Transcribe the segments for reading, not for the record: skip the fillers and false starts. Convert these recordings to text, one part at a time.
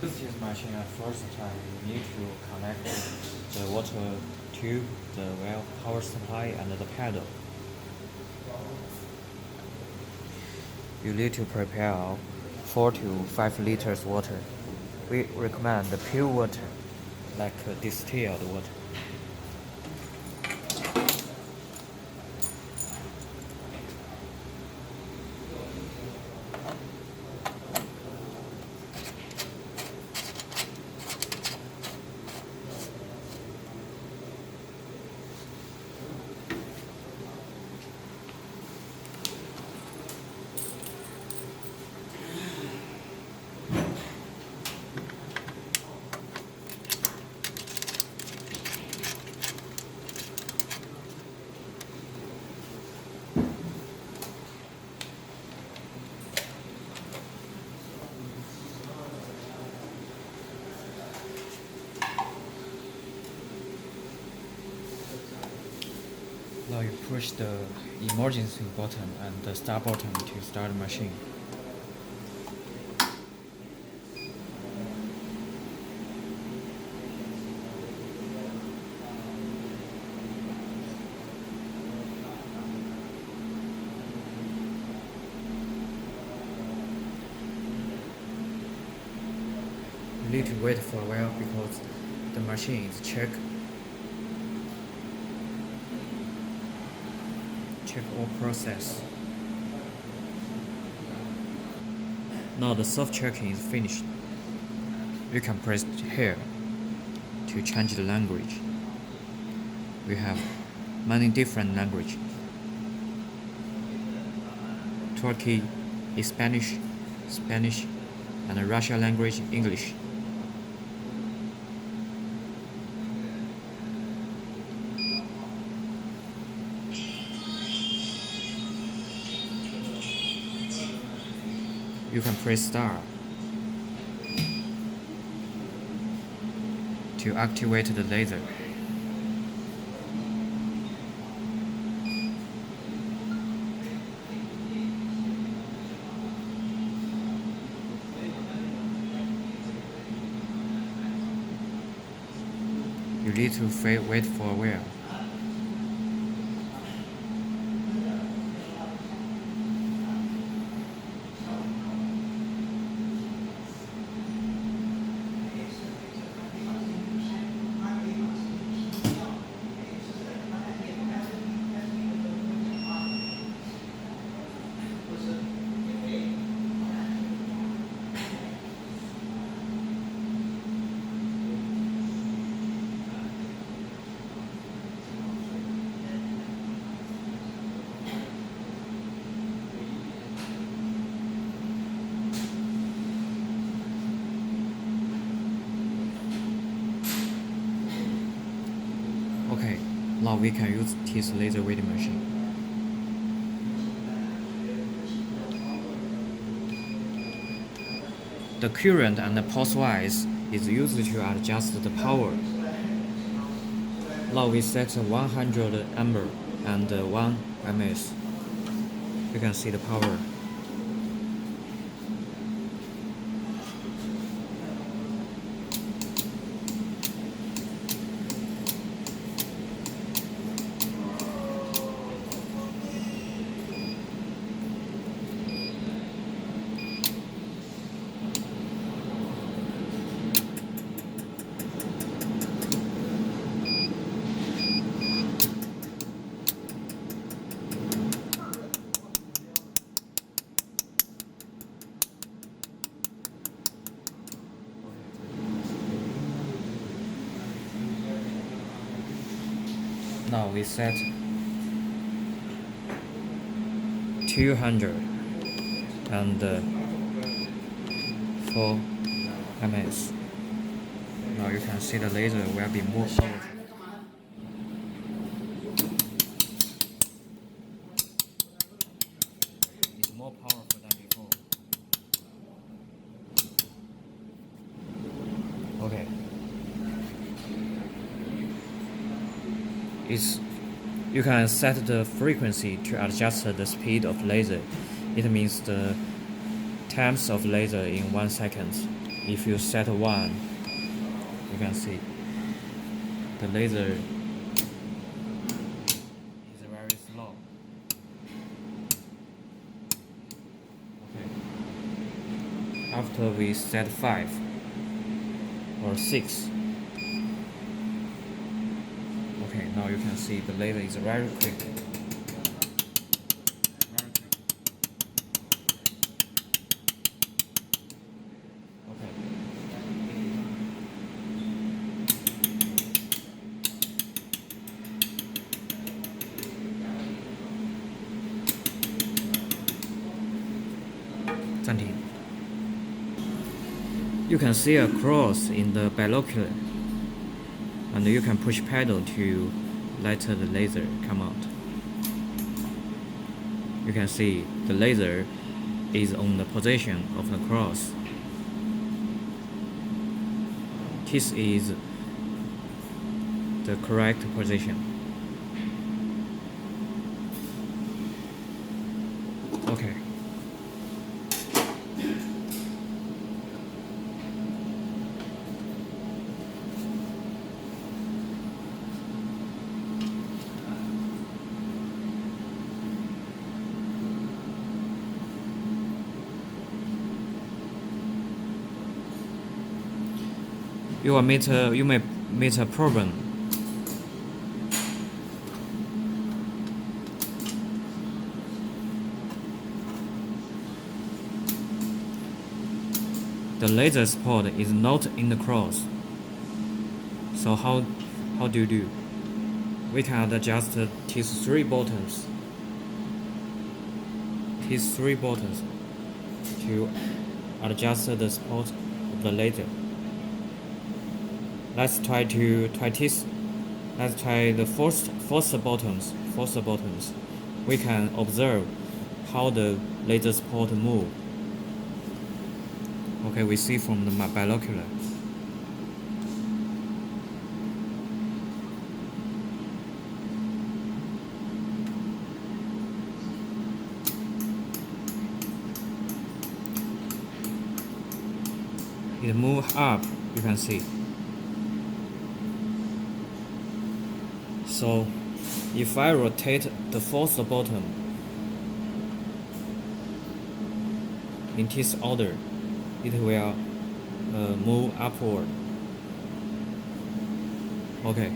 This machine at first time you need to connect the water tube, the well power supply and the pedal. You need to prepare 4 to 5 liters water. We recommend the pure water, like distilled water. Now you push the emergency button and the start button to start the machine. You need to wait for a while because the machine is check all process. Now the soft checking is finished. You can press here to change the language. We have many different languages. Turkey is Spanish, and Russia language English. You can press star to activate the laser. You need to wait for a while. Okay, now we can use this laser welding machine. The current and the pulse wise is used to adjust the power. Now we set 100 ampere and 1 ms. You can see the power. Now we set 200 and 4 ms. Now you can see the laser will be more powerful. It's more powerful than before. Okay. You can set the frequency to adjust the speed of laser. It means the times of laser in 1 second. If you set 1, you can see the laser is very slow. Okay. After we set 5 or 6, okay, now you can see the laser is very quick. You can see a cross in the binocular, and you can push pedal to let the laser come out. You can see the laser is on the position of the cross. This is the correct position. Okay. You may meet a problem. The laser support is not in the cross. So how do you do? We can adjust these 3 buttons. These 3 buttons to adjust the support of the laser. Let's try this. Let's try the first buttons. We can observe how the laser support move. Okay, we see from the binocular. It moves up, you can see. So, if I rotate the fourth button in this order, it will move upward. Okay.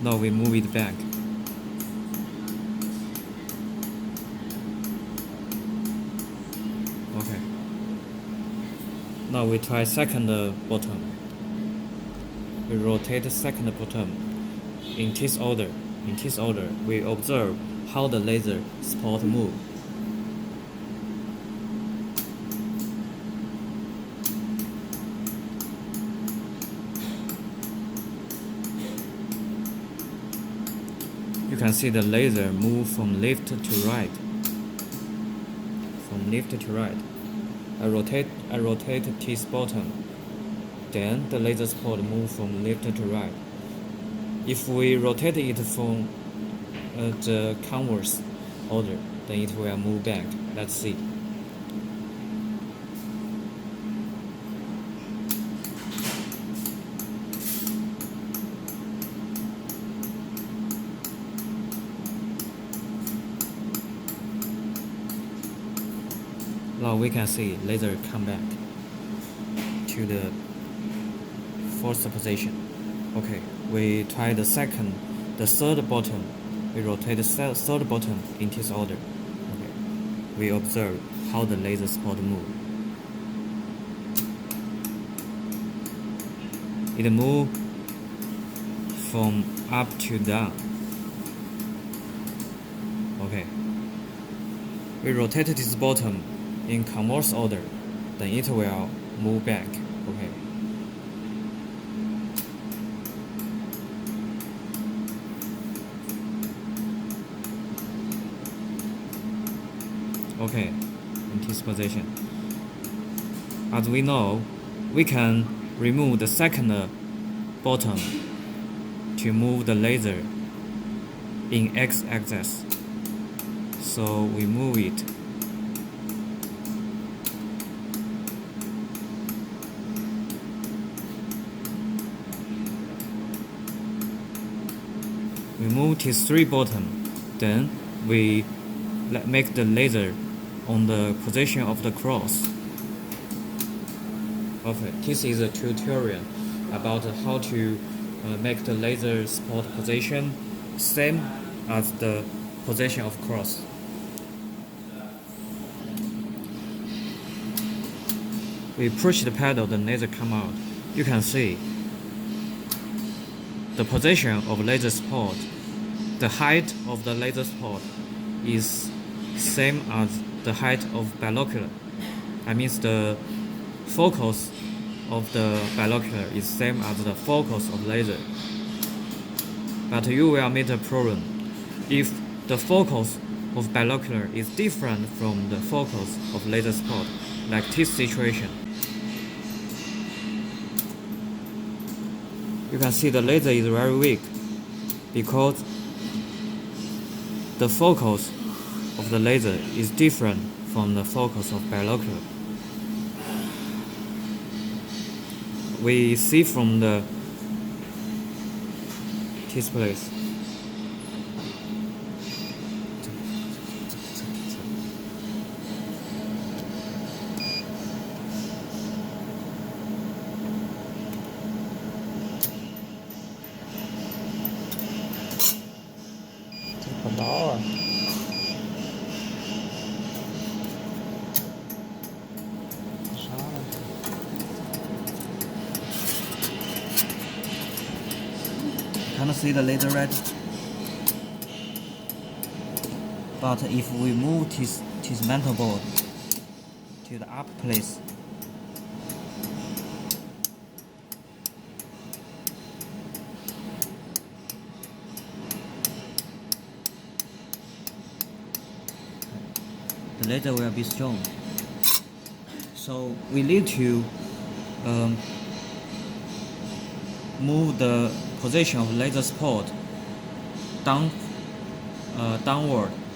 Now we move it back. Okay. Now we try second button. We rotate the second button in this order. We observe how the laser support move. You can see the laser move from left to right. I rotate this button. Then the laser support move from left to right. If we rotate it from the converse order, then it will move back. Let's see. Now we can see laser come back to the first position. Okay, we try the third button. We rotate the third button in this order. Okay, we observe how the laser support move. It move from up to down. Okay, we rotate this button in converse order, then it will move back. Okay. Okay, in this position. As we know, we can remove the second button to move the laser in x-axis. So we move it. We move to 3 bottom. Then we make the laser on the position of the cross. Okay, this is a tutorial about how to make the laser support position same as the position of cross. We push the pedal, the laser come out. You can see the position of laser support. The height of the laser support is same as the height of binocular. That means the focus of the binocular is same as the focus of laser. But you will meet a problem if the focus of binocular is different from the focus of laser support, like this situation. You can see the laser is very weak because the focus of the laser is different from the focus of binocular. We see from the display. Can you see the laser red? But if we move this metal board to the up place, the laser will be strong. So we need to move the position of laser support downward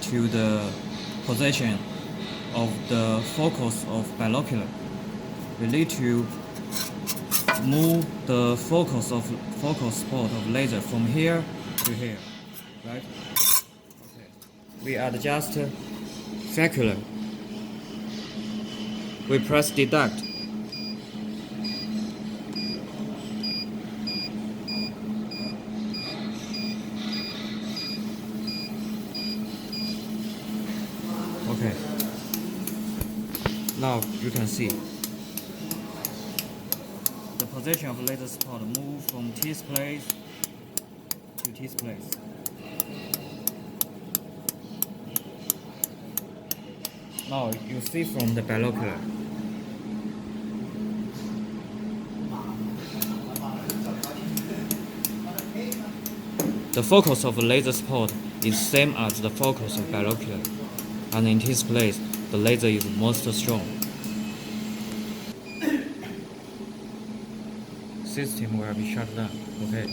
to the position of the focus of binocular. We need to move the focus support of laser from here to here, right? Okay. We adjust circular. We press deduct. Okay. Now you can see the position of laser support move from this place to this place. Now you see from the binocular. The focus of laser support is same as the focus of binocular, and in this place, the laser is most strong. System will be shut down. Okay.